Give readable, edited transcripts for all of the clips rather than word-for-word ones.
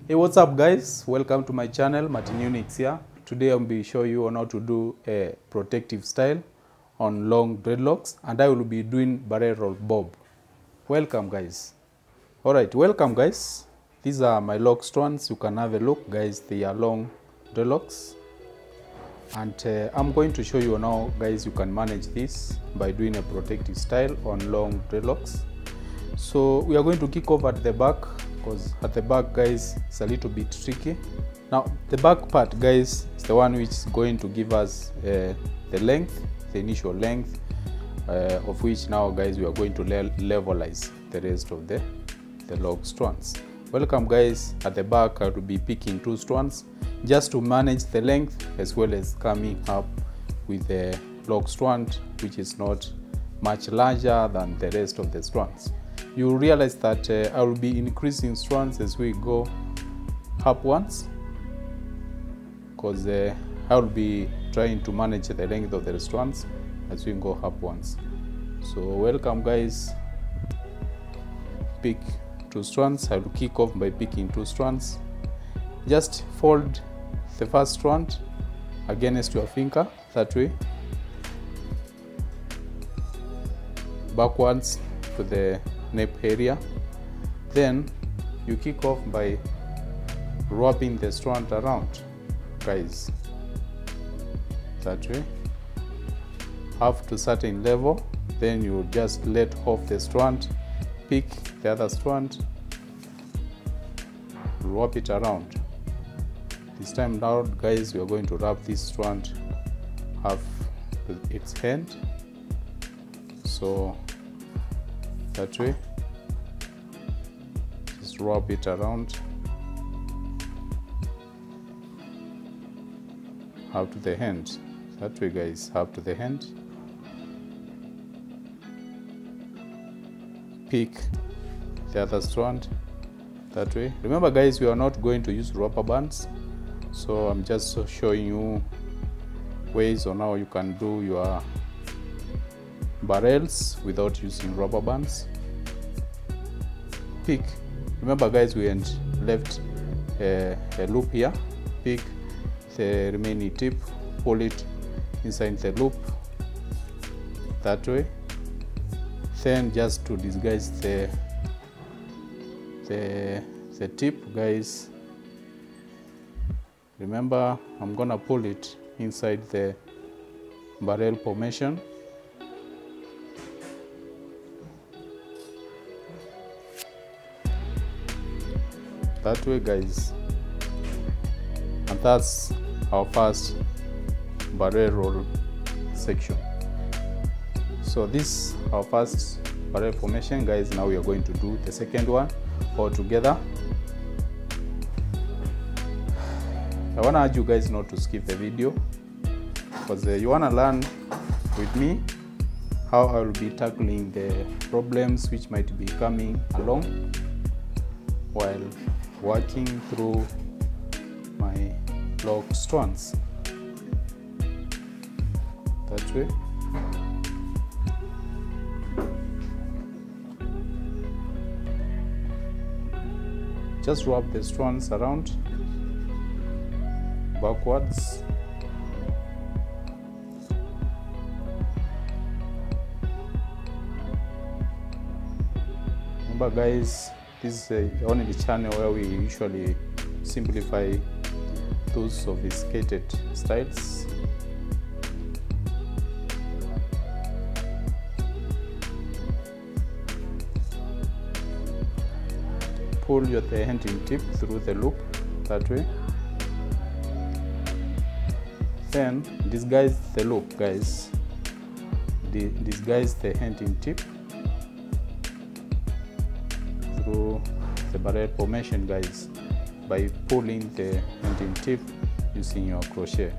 Hey, what's up guys? Welcome to my channel, Martin Unix here. Today I'll be showing you on how to do a protective style on long dreadlocks, and I will be doing barrel roll bob. Welcome guys. Alright, welcome guys. These are my lock strands. You can have a look guys, they are long dreadlocks. And I'm going to show you now guys, you can manage this by doing a protective style on long dreadlocks. So we are going to kick off at the back, because at the back guys it's a little bit tricky. Now the back part guys is the one which is going to give us the length, the initial length, of which now guys we are going to levelize the rest of the log strands. Welcome guys. At the back I will be picking 2 strands just to manage the length, as well as coming up with the log strand which is not much larger than the rest of the strands. You will realize that I will be increasing strands as we go up once, because I will be trying to manage the length of the strands as we go up once. So welcome guys. Pick 2 strands. I will kick off by picking 2 strands. Just fold the first strand against your finger, that way, backwards to the nape area. Then you kick off by wrapping the strand around guys, that way, up to certain level. Then you just let off the strand, pick the other strand, wrap it around. This time now guys, we are going to wrap this strand half to its end, so that way, just wrap it around up to the end, that way guys, up to the end. Pick the other strand, that way. Remember guys, we are not going to use rubber bands, so I'm just showing you ways on how you can do your barrels without using rubber bands. Pick, remember guys, we left a loop here. Pick the remaining tip, pull it inside the loop, that way. Then just to disguise the tip guys, remember I'm gonna pull it inside the barrel formation. That way guys, and that's our first barrel roll section. So this is our first barrel formation guys. Now we are going to do the second one all together. I want to urge you guys not to skip the video, because you want to learn with me how I will be tackling the problems which might be coming along while working through my log strands, that way. Just wrap the strands around backwards. Remember guys, this is only the channel where we usually simplify those sophisticated styles. Pull the ending tip through the loop, that way. Then disguise the loop guys, disguise the ending tip through the barrel formation guys, by pulling the ending tip using your crochet,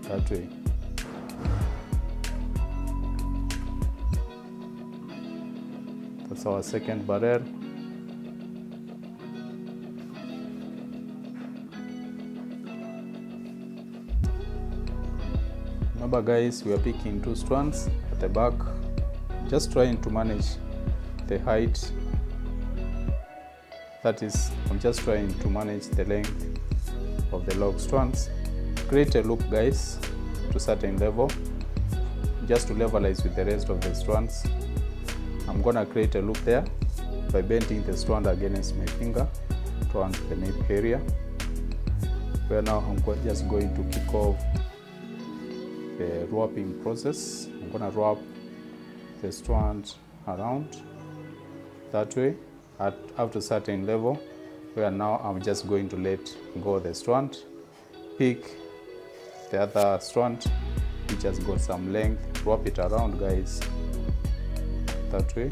that way. That's our second barrel. Remember guys, we are picking 2 strands at the back, just trying to manage the height That is, I'm just trying to manage the length of the log strands. Create a loop, guys, to a certain level, just to levelize with the rest of the strands. I'm gonna create a loop there by bending the strand against my finger towards the nape area, where now I'm just going to kick off the wrapping process. I'm gonna wrap the strand around that way up to a certain level, where now I'm just going to let go the strand, pick the other strand which has got some length, wrap it around, guys, that way.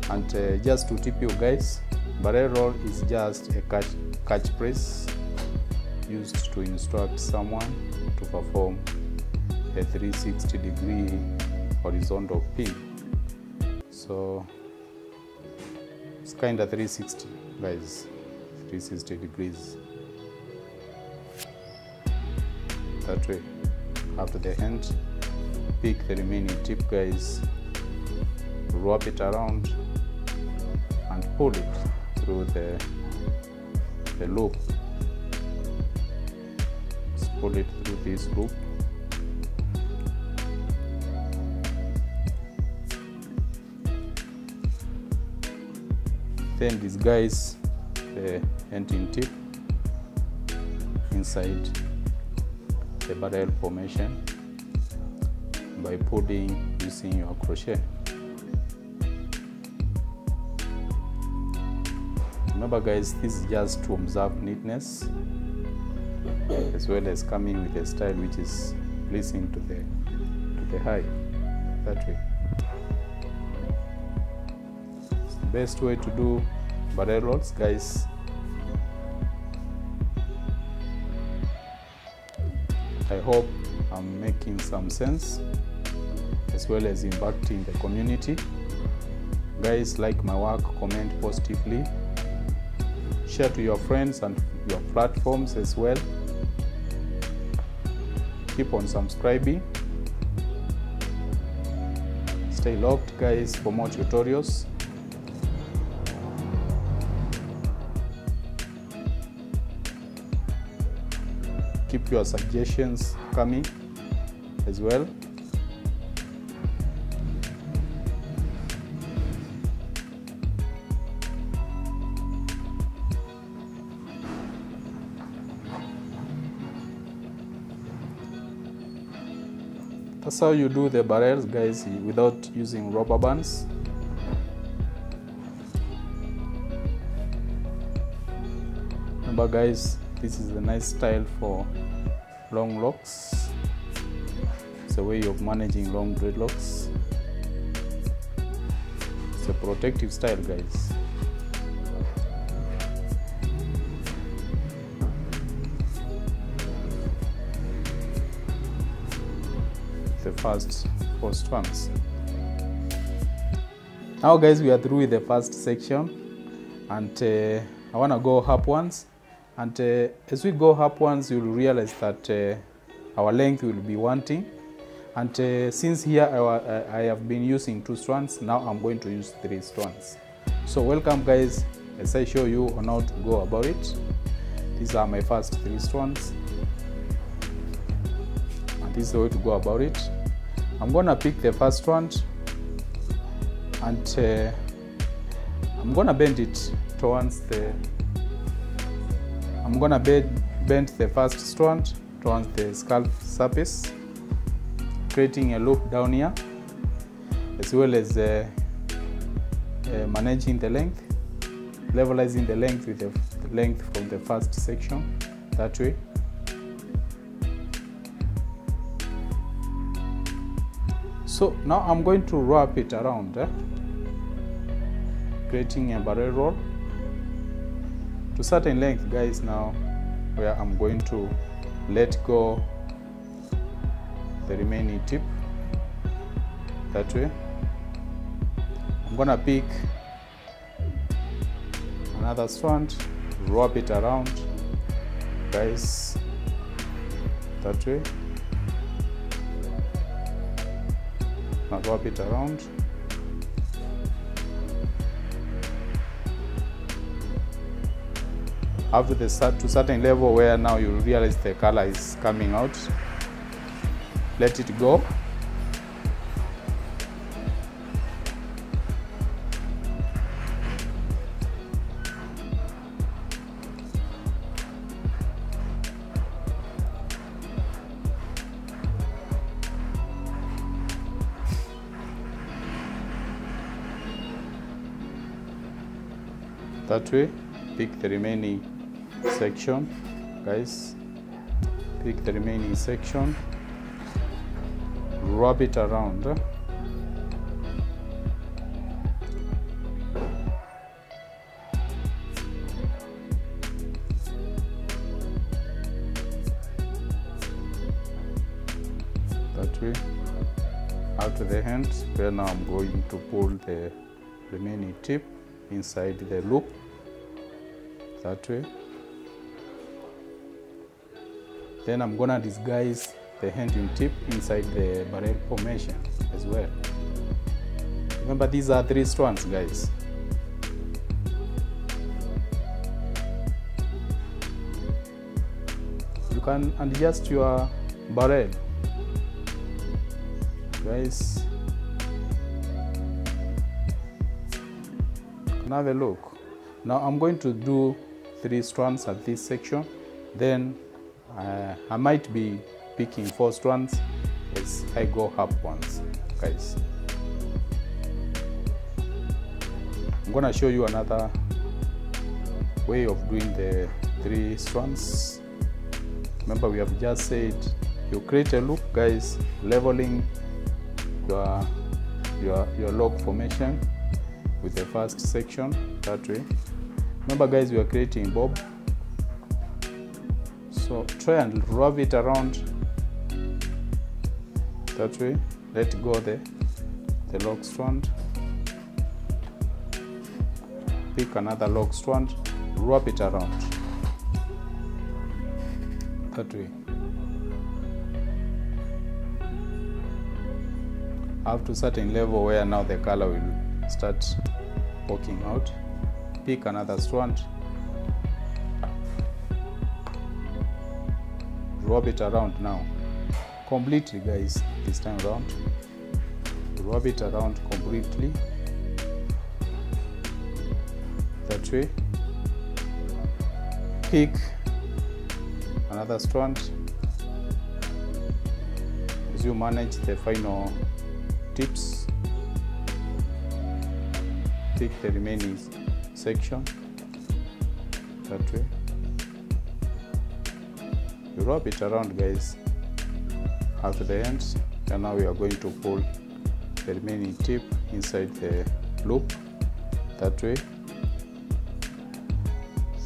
And just to tip you guys, barrel roll is just a catch press used to instruct someone to perform a 360-degree horizontal pin. So it's kind of 360, guys, 360 degrees. That way, after the end, pick the remaining tip, guys, wrap it around and pull it through the loop. Just pull it through this loop. Then disguise the ending tip inside the barrel formation by pulling using your crochet. Remember, guys, this is just to observe neatness as well as coming with a style which is pleasing to the eye. That way. It's the best way to do barrel rolls, guys. I hope I'm making some sense as well as impacting the community. Guys, like my work, comment positively, share to your friends and your platforms as well. Keep on subscribing. Stay locked, guys, for more tutorials. Keep your suggestions coming as well. That's how you do the barrels, guys, without using rubber bands. Remember, guys, this is a nice style for long locks. It's a way of managing long dreadlocks. It's a protective style, guys. The first 4 strands. Now, guys, we are through with the first section, and I want to go up once, and as we go up once, you'll realize that our length will be wanting, and since here I have been using 2 strands, now I'm going to use 3 strands. So welcome, guys, as I show you on how to go about it. These are my first 3 strands, and this is the way to go about it. I'm gonna pick the first strand, and I'm gonna bend it towards the. I'm gonna bend the first strand towards the scalp surface, creating a loop down here, as well as managing the length, levelizing the length with the length from the first section. That way. So now I'm going to wrap it around, creating a barrel roll to certain length, guys, now, where I'm going to let go the remaining tip. That way. I'm gonna pick another strand, wrap it around, guys, that way. Now wrap it around. up to the certain level where now you realize the color is coming out. Let it go. That way, pick the remaining section, guys. Pick the remaining section, rub it around. That way, out to the end, where now I'm going to pull the remaining tip inside the loop. That way. Then I'm gonna disguise the handing tip inside the barrel formation as well. Remember, these are 3 strands, guys. You can adjust your barrel, guys. Have a look. Now I'm going to do 3 strands at this section, then I might be picking 4 strands as I go up once, guys. I'm gonna show you another way of doing the 3 strands. Remember, we have just said you create a loop, guys, leveling your log formation with the first section. That way. Remember, guys, we are creating bob, so try and rub it around that way. Let go the log strand, pick another log strand, rub it around that way. Up to a certain level where now the color will start poking out. Pick another strand, rub it around now completely, guys. This time around, rub it around completely that way. Pick another strand as you manage the final tips. Pick the remaining section that way. You rub it around, guys, up to the end, and now we are going to pull the remaining tip inside the loop that way.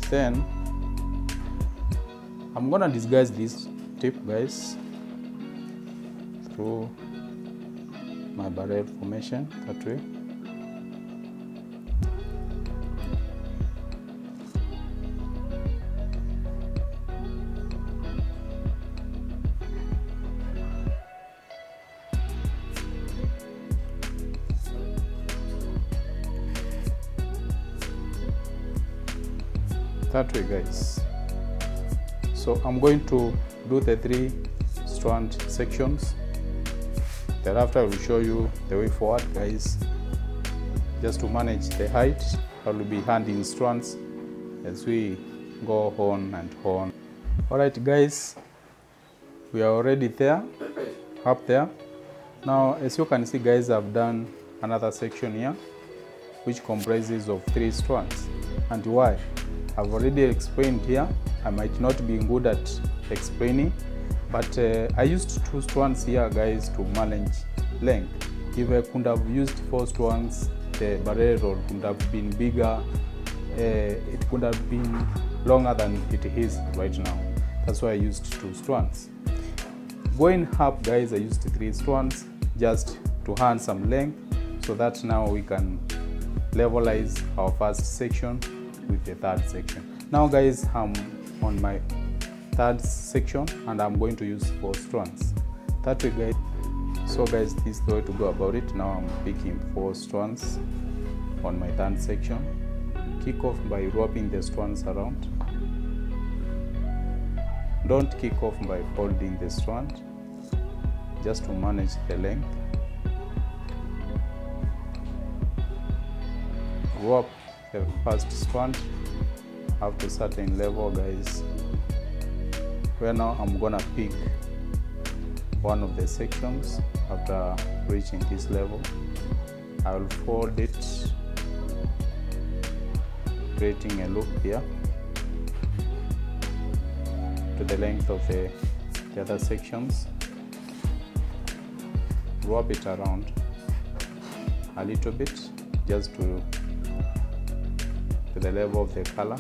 Then I'm gonna disguise this tip, guys, through my barrel formation that way. That way, guys. So I'm going to do the 3 strand sections. Thereafter I will show you the way forward, guys. Just to manage the height, I will be handing strands as we go on and on. Alright, guys, we are already there, up there. Now, as you can see, guys, I've done another section here which comprises of 3 strands. And why? I've already explained here. I might not be good at explaining, but I used 2 strands here, guys, to manage length. If I could have used 4 strands, the barrel roll could have been bigger. It could have been longer than it is right now. That's why I used 2 strands. Going up, guys, I used 3 strands just to hand some length, so that now we can levelize our first section with the 3rd section. Now, guys, I'm on my 3rd section and I'm going to use 4 strands. That way, guys. So, guys, this is the way to go about it. Now I'm picking 4 strands on my 3rd section. Kick off by wrapping the strands around Don't kick off by folding the strand, just to manage the length. Wrap the first strand up to certain level, guys, where now I'm gonna pick one of the sections. After reaching this level, I will fold it, creating a loop here to the length of the other sections. Wrap it around a little bit, just to the level of the color.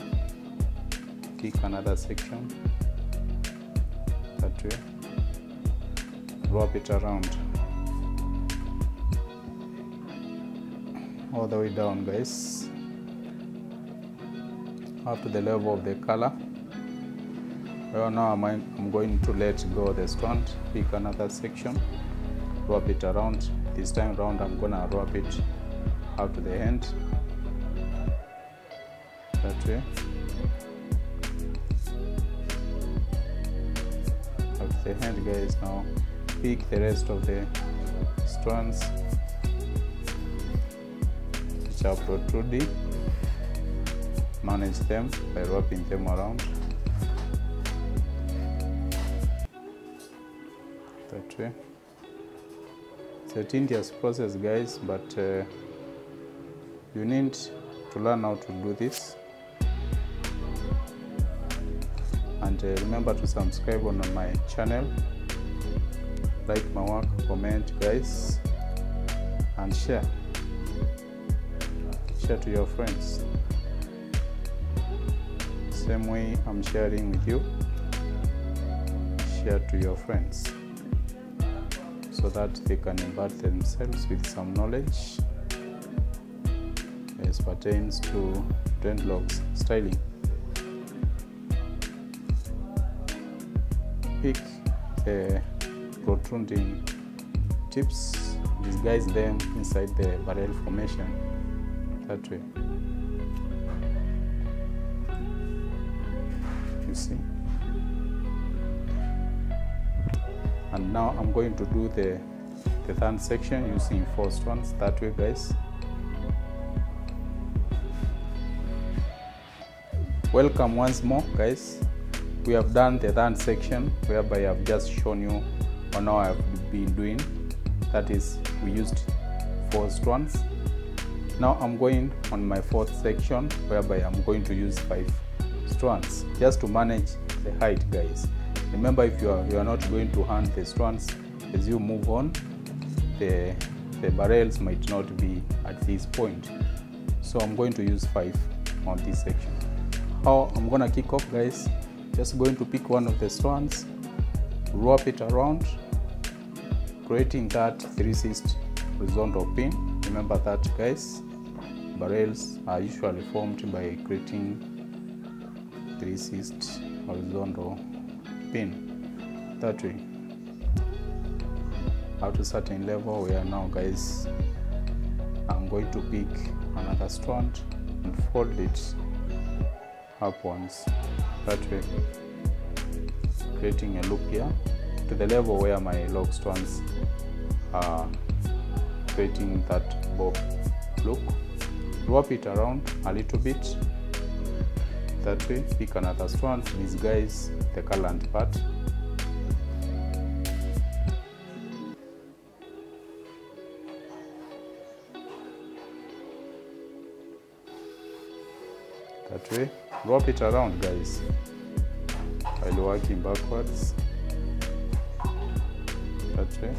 Pick another section that way. Wrap it around all the way down, guys, up to the level of the color. Well, now I'm going to let go of the strand. Pick another section, wrap it around. This time round I'm gonna wrap it up to the end, that way. Up to the end, guys. Now pick the rest of the strands which are protruding. Manage them by wrapping them around, that way. It's a tedious process, guys, but you need to learn how to do this. And remember to subscribe on my channel, like my work, comment, guys, and share to your friends. Same way I'm sharing with you, share to your friends, so that they can impart themselves with some knowledge as pertains to dreadlocks styling. Pick the protruding tips, disguise them inside the barrel formation, that way. You see. And now I'm going to do the third section using 4 strands, that way, guys. Welcome once more, guys. We have done the third section, whereby I've just shown you on how I've been doing. That is, we used 4 strands. Now I'm going on my 4th section, whereby I'm going to use 5 strands, just to manage the height, guys. Remember, if you are not going to hand the strands as you move on, the barrels might not be at this point. So I'm going to use 5 on this section. How I'm gonna kick off, guys? Just going to pick one of the strands, wrap it around, creating that 3/6 horizontal pin. Remember that, guys. Barrels are usually formed by creating 3/6 horizontal pin, that way. Up to a certain level, we are now, guys. I'm going to pick another strand and fold it upwards, that way, creating a loop here to the level where my lock strands are creating that bob look. Wrap it around a little bit, that way. Pick another strand, disguise the current part, that way. Wrap it around, guys, while working backwards, that way.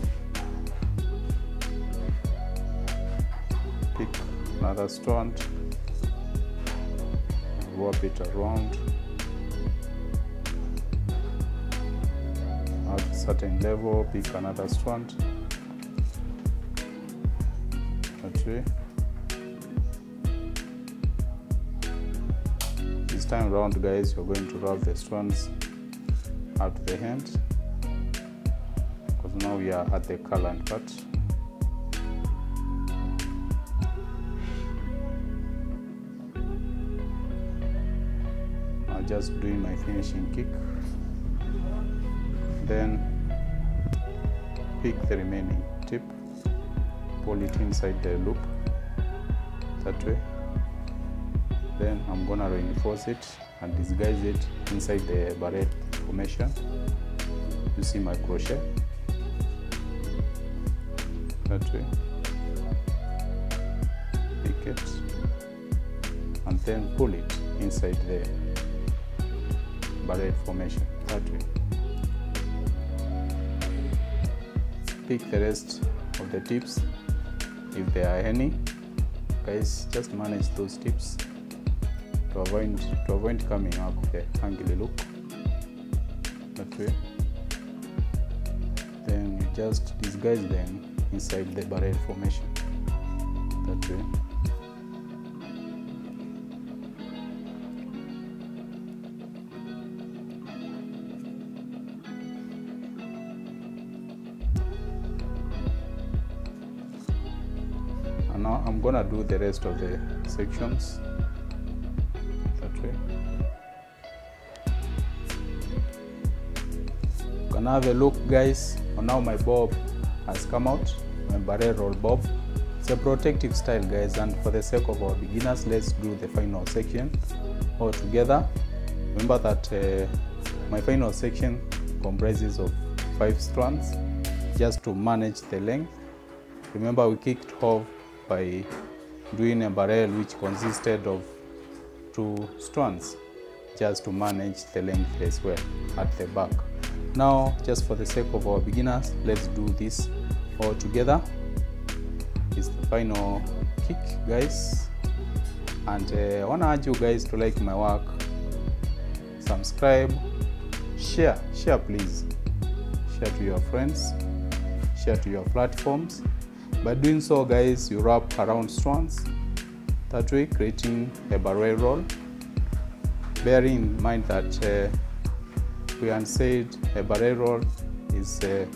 Pick another strand, wrap it around at a certain level. Pick another strand, that way. This time around, guys, you're going to wrap the strands out to the end, because now we are at the current part. Just doing my finishing kick, then pick the remaining tip, pull it inside the loop that way. Then I'm gonna reinforce it and disguise it inside the barrel formation using my crochet that way. Pick it and then pull it inside the barrel formation that way. Pick the rest of the tips if there are any. Guys, just manage those tips to avoid coming up with the angle look that way. Then you just disguise them inside the barrel formation that way. And now I'm gonna do the rest of the sections that way. You can have a look, guys, on how my bob has come out, my barrel roll bob. It's a protective style, guys, and for the sake of our beginners, let's do the final section all together. Remember that my final section comprises of 5 strands just to manage the length. Remember, we kicked off by doing a barrel which consisted of 2 strands just to manage the length as well at the back. Now, just for the sake of our beginners, let's do this all together. It's the final kick, guys, and I want to urge you guys to like my work, subscribe, share please, share to your friends, share to your platforms. By doing so, guys, you wrap around strands that way, creating a barrel roll. Bearing in mind that we had said a barrel roll is a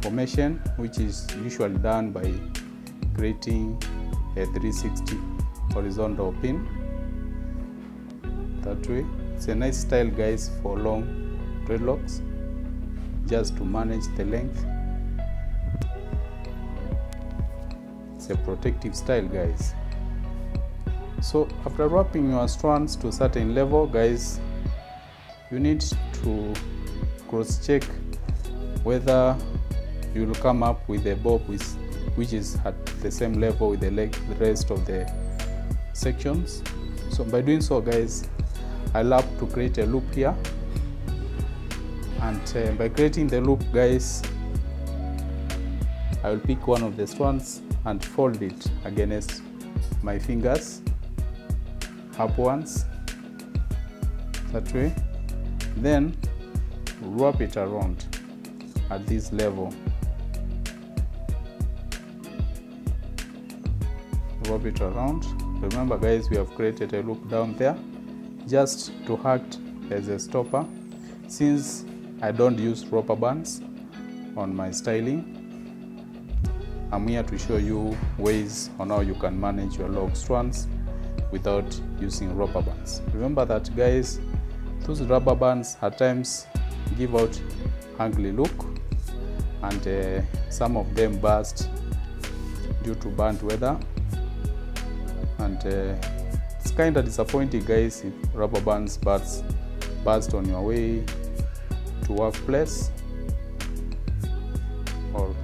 formation which is usually done by creating a 360 horizontal pin that way. It's a nice style, guys, for long dreadlocks, just to manage the length. It's a protective style, guys. So after wrapping your strands to a certain level, guys, you need to cross check whether you will come up with a bob which is at the same level with the rest of the sections. So by doing so, guys, I love to create a loop here, and by creating the loop, guys, I will pick one of the strands and fold it against my fingers upwards that way, then wrap it around at this level. Wrap it around. Remember, guys, we have created a loop down there just to act as a stopper. Since I don't use rubber bands on my styling, I'm here to show you ways on how you can manage your long strands without using rubber bands. Remember that, guys, those rubber bands at times give out ugly look, and some of them burst due to bad weather, and it's kind of disappointing, guys, if rubber bands burst on your way to workplace or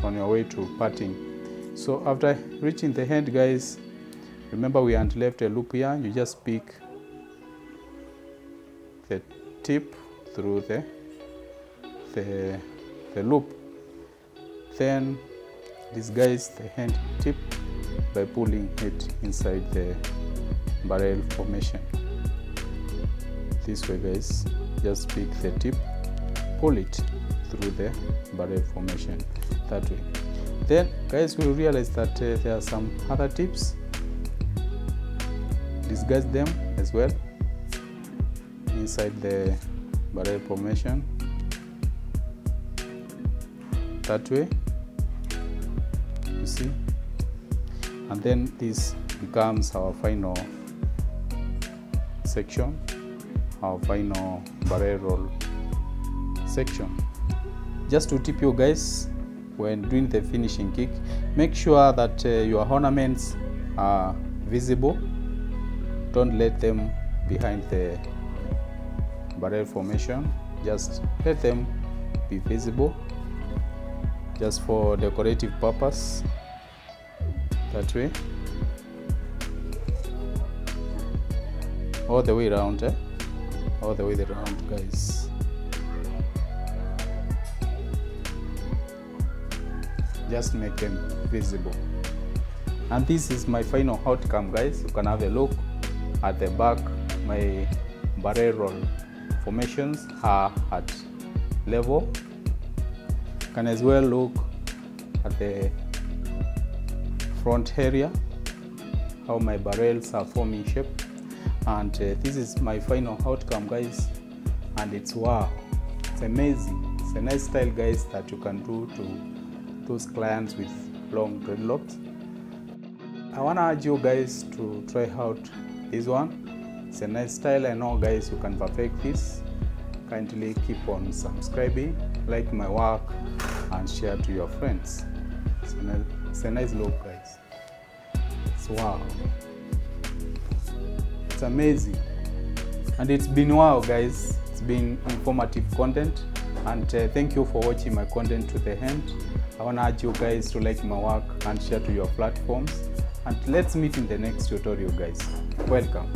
on your way to parting. So after reaching the end, guys, remember we had left a loop here. You just pick the tip through the loop, then disguise the end tip by pulling it inside the barrel formation. This way, guys, just pick the tip, pull it through the barrel formation that way. Then, guys, we'll realize that there are some other tips. Disguise them as well inside the barrel formation that way, you see, and then this becomes our final section, our final barrel roll section. Just to tip you guys, when doing the finishing kick, make sure that your ornaments are visible. Don't let them behind the barrel formation, just let them be visible, just for decorative purpose, that way, all the way around, all the way around, guys. Just make them visible. And this is my final outcome, guys. You can have a look at the back. My barrel roll formations are at level. You can as well look at the front area, how my barrels are forming shape. And this is my final outcome, guys, and it's wow, it's amazing. It's a nice style, guys, that you can do to those clients with long dreadlocks. I want to urge you guys to try out this one. It's a nice style. I know, guys, you can perfect this. Kindly keep on subscribing, like my work, and share to your friends. It's a nice look, guys. It's wow. It's amazing. And it's been wow, guys. It's been informative content. And thank you for watching my content to the end. I want to urge you guys to like my work and share to your platforms. And let's meet in the next tutorial, guys. Welcome.